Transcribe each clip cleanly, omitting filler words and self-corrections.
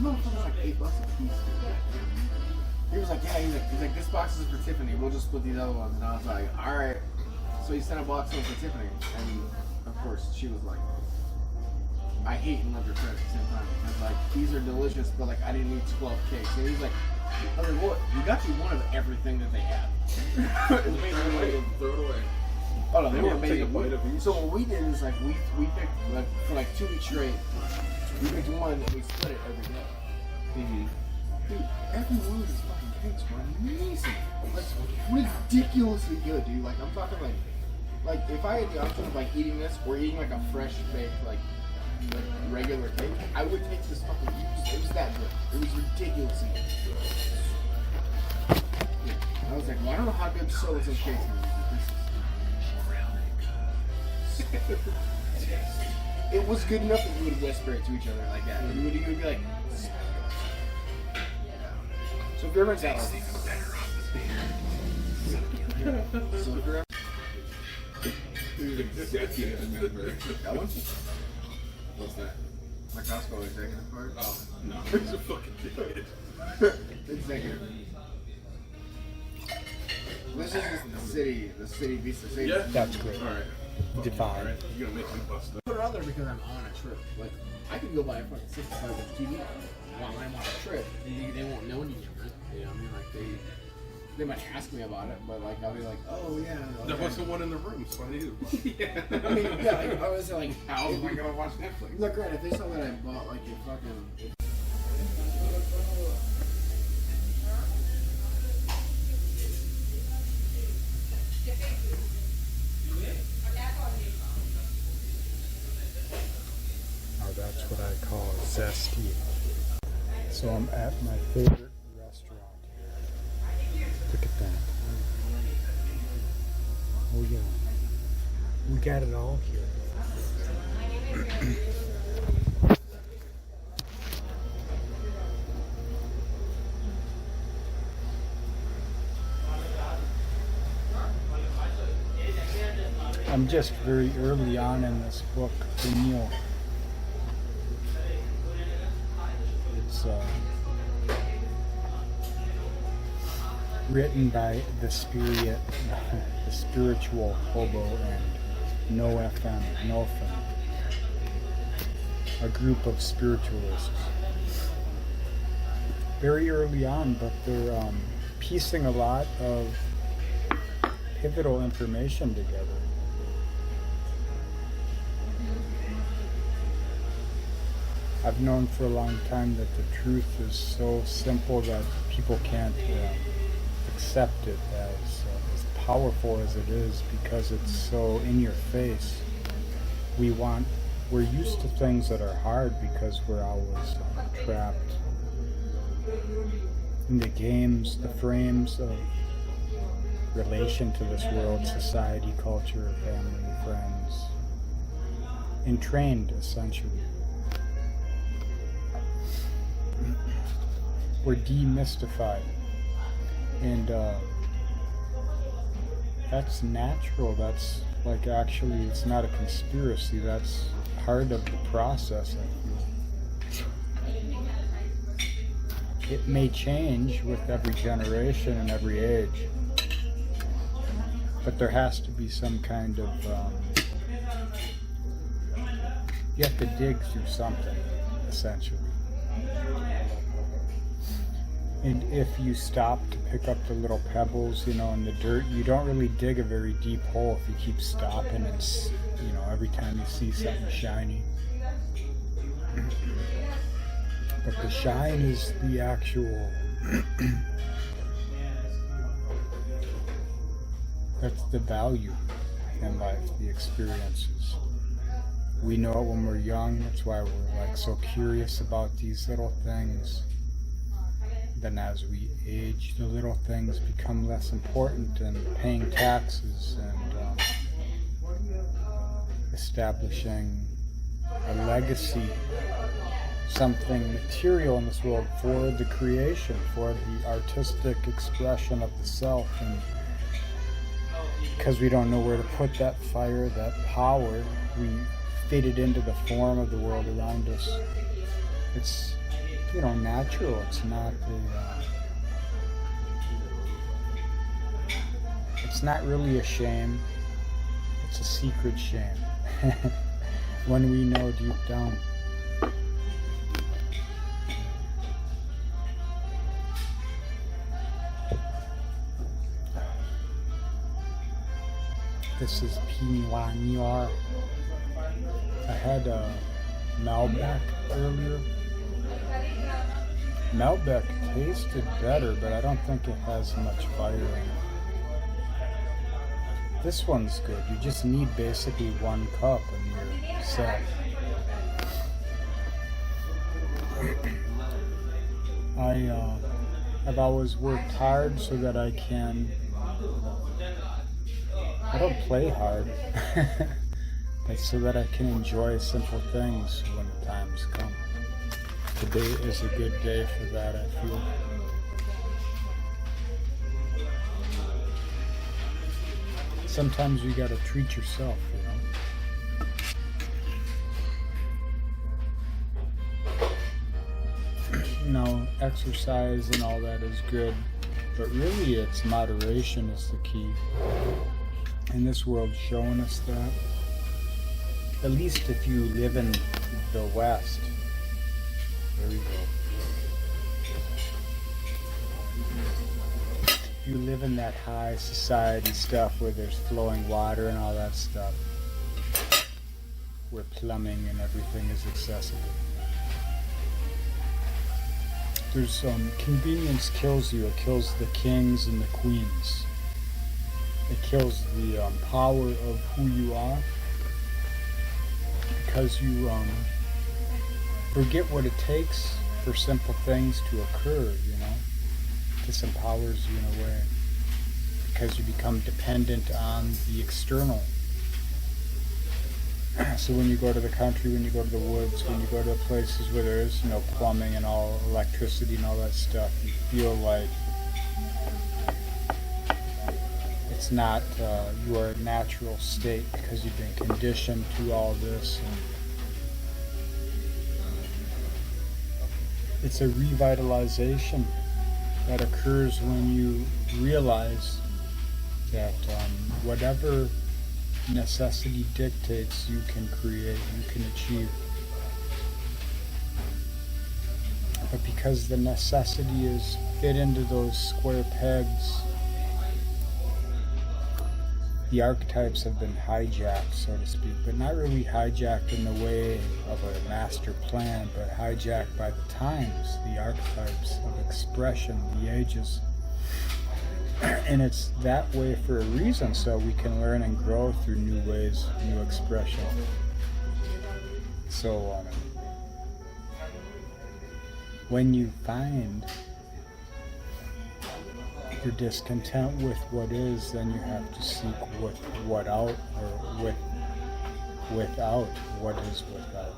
This motherfucker's like $8 a piece. He was like, yeah, he's like, this box is for Tiffany. We'll just split these other ones. And I was like, all right. So he sent a box over for Tiffany, and of course she was like, I hate and love your friends at the same time. Because like, these are delicious, but like, I didn't need 12 cakes. And he's like, I was like, what? We got you one of everything that they have. Throw it away. Oh no, they were amazing. So what we did is like, we picked like for like 2 weeks straight. We picked one and we split it every day. Dude, every one of these fucking cakes were amazing. Like, ridiculously good, dude. Like, I'm talking like if I had the option of like eating this or eating like a fresh baked like regular cake, I would take this fucking. It was that good. It was ridiculously good. Yeah. I was like, well, I don't know how good so-and-so cakes are. It was good enough that you would whisper it to each other like that. You would be like. So if you're ever in Dallas, so if you're ever, that one? What's that? My Costco executive card. Oh no, it's a fucking ticket. Executive. This is the city Visa City. Yeah, that's great. All right. Divine. Right. You're gonna make me bust up. Put it out there because I'm on a trip. Like, I could go buy a fucking 65-inch TV while I'm on a trip, and they won't know any different. You know what I mean? Like, they might ask me about it, but like, I'll be like, oh yeah. Okay. There wasn't one in the room, so I needed one. Yeah. I mean, yeah. Like, I was like, how am I gonna watch Netflix? Look, right? If they saw that I bought like a fucking. That's what I call zesty. So I'm at my favorite restaurant here. Look at that. Oh yeah. We got it all here. I'm just very early on in this book, PENIEL. It's written by the spiritual hobo and no FM, a group of spiritualists. Very early on, but they're piecing a lot of pivotal information together. I've known for a long time that the truth is so simple that people can't accept it as powerful as it is because it's so in your face. We're used to things that are hard because we're always trapped in the games, the frames of relation to this world, society, culture, family, friends, entrained essentially. We're demystified, and that's natural. That's like, actually, it's not a conspiracy. That's part of the process, I feel. It may change with every generation and every age, but there has to be some kind of you have to dig through something, essentially. And if you stop to pick up the little pebbles, you know, in the dirt, you don't really dig a very deep hole if you keep stopping and, you know, every time you see something shiny. But the shine is the actual, that's the value in life, the experiences. We know it when we're young, that's why we're like so curious about these little things. Then as we age, the little things become less important, and paying taxes and establishing a legacy, something material in this world for the creation, for the artistic expression of the self. And because we don't know where to put that fire, that power, we fit it into the form of the world around us. It's natural. It's not really a shame. It's a secret shame. When we know deep down. This is PENIEL. I had a Malbec earlier. Malbec tasted better, but I don't think it has much fire in it. This one's good. You just need basically 1 cup and you're set. I've always worked hard so that I don't play hard, but so that I can enjoy simple things when the times come. Today is a good day for that, I feel. Sometimes you gotta treat yourself, exercise and all that is good, but really it's moderation is the key. And this world's showing us that. At least if you live in the West. There we go. If you live in that high society stuff where there's flowing water and all that stuff, where plumbing and everything is accessible. There's convenience kills you. It kills the kings and the queens. It kills the power of who you are, because you forget what it takes for simple things to occur, disempowers you in a way, because you become dependent on the external. So when you go to the country, when you go to the woods, when you go to places where there is plumbing and all electricity and all that stuff, you feel like it's not your natural state, because you've been conditioned to all this. And it's a revitalization that occurs when you realize that whatever necessity dictates, you can create, you can achieve. But because the necessity is fit into those square pegs, the archetypes have been hijacked, so to speak, but not really hijacked in the way of a master plan, but hijacked by the times, the archetypes of expression, the ages. And it's that way for a reason, so we can learn and grow through new ways, new expression. So when you find you're discontent with what is, then you have to seek what out, or without what is without.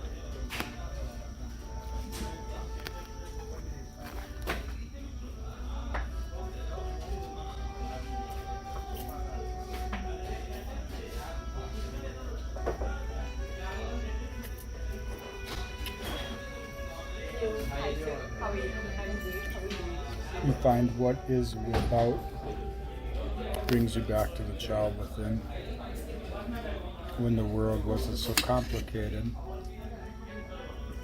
You find what is without brings you back to the child within. When the world wasn't so complicated.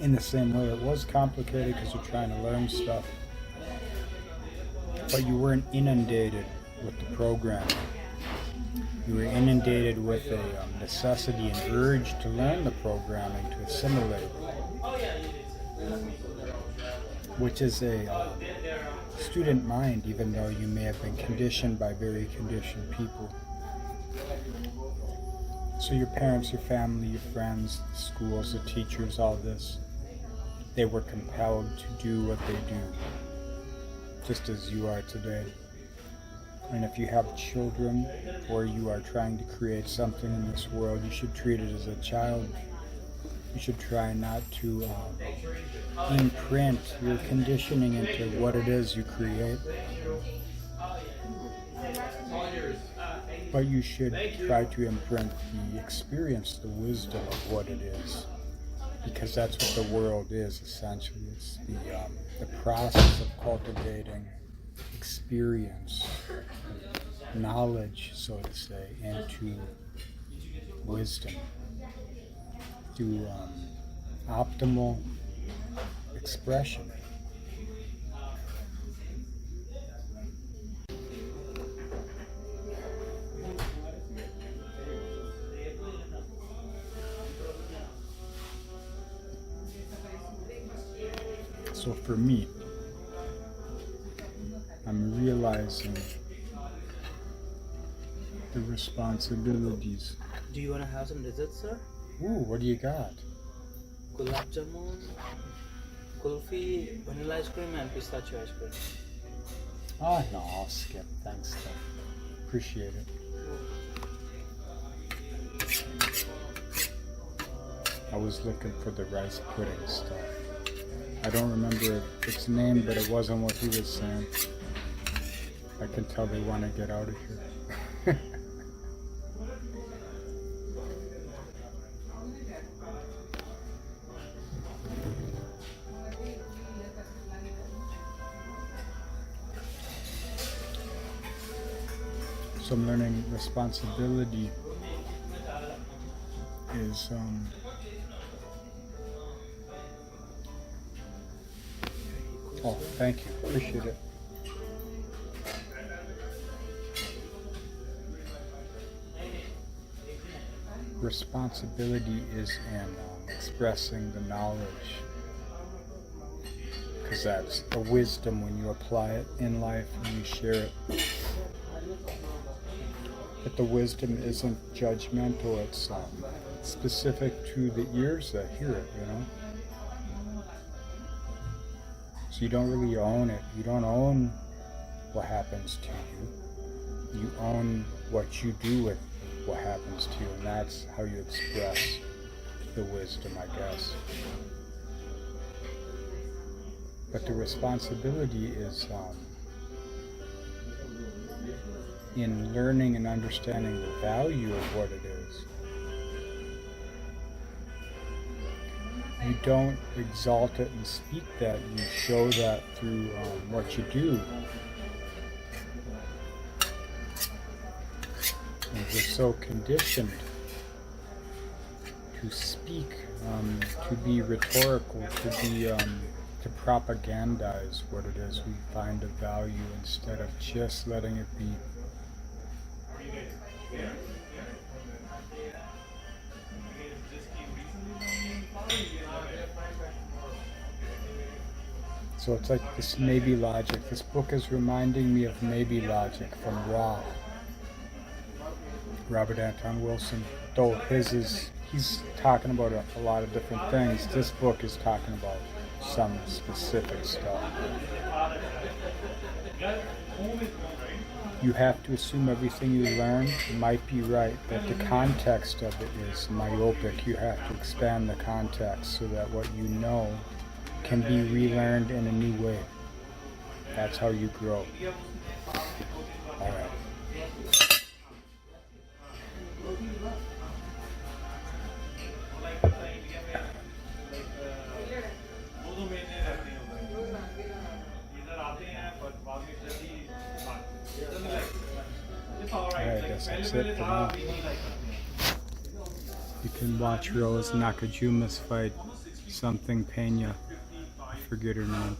In the same way, it was complicated because you're trying to learn stuff. But you weren't inundated with the programming. You were inundated with a necessity and urge to learn the programming, to assimilate, which is a student mind, even though you may have been conditioned by very conditioned people. So your parents, your family, your friends, the schools, the teachers, all this, they were compelled to do what they do, just as you are today. And if you have children, or you are trying to create something in this world, you should treat it as a child. You should try not to imprint your conditioning into what it is you create. But you should try to imprint the experience, the wisdom of what it is. because that's what the world is essentially. It's the process of cultivating experience, knowledge, so to say, into wisdom through optimal expression. So for me, I'm realizing the responsibilities. Do you want to have some dessert, sir? Ooh, what do you got? Gulab jamun, kulfi, vanilla ice cream, and pistachio ice cream. Oh, no, I'll skip. Thanks, though. Appreciate it. I was looking for the rice pudding stuff. I don't remember its name, but it wasn't what he was saying. I can tell they want to get out of here. So I'm learning responsibility is oh, thank you. Appreciate it. Responsibility is in expressing the knowledge, because that's a wisdom when you apply it in life and you share it. But the wisdom isn't judgmental, it's specific to the ears that hear it, you know? So you don't really own it. You don't own what happens to you. You own what you do with what happens to you, and that's how you express the wisdom, I guess. But the responsibility is in learning and understanding the value of what it is. You don't exalt it and speak that, you show that through what you do. And we're so conditioned to speak, to be rhetorical, to propagandize what it is we find of value instead of just letting it be. So it's like this maybe logic. This book is reminding me of maybe logic from Robert Anton Wilson. Though he's talking about a lot of different things. This book is talking about some specific stuff. You have to assume everything you learn might be right, but the context of it is myopic. You have to expand the context so that what you know can be relearned in a new way. That's how you grow. All right. Alright, I guess that's it for now. You can watch Rose Nakajuma's fight something Pena. I forget her name.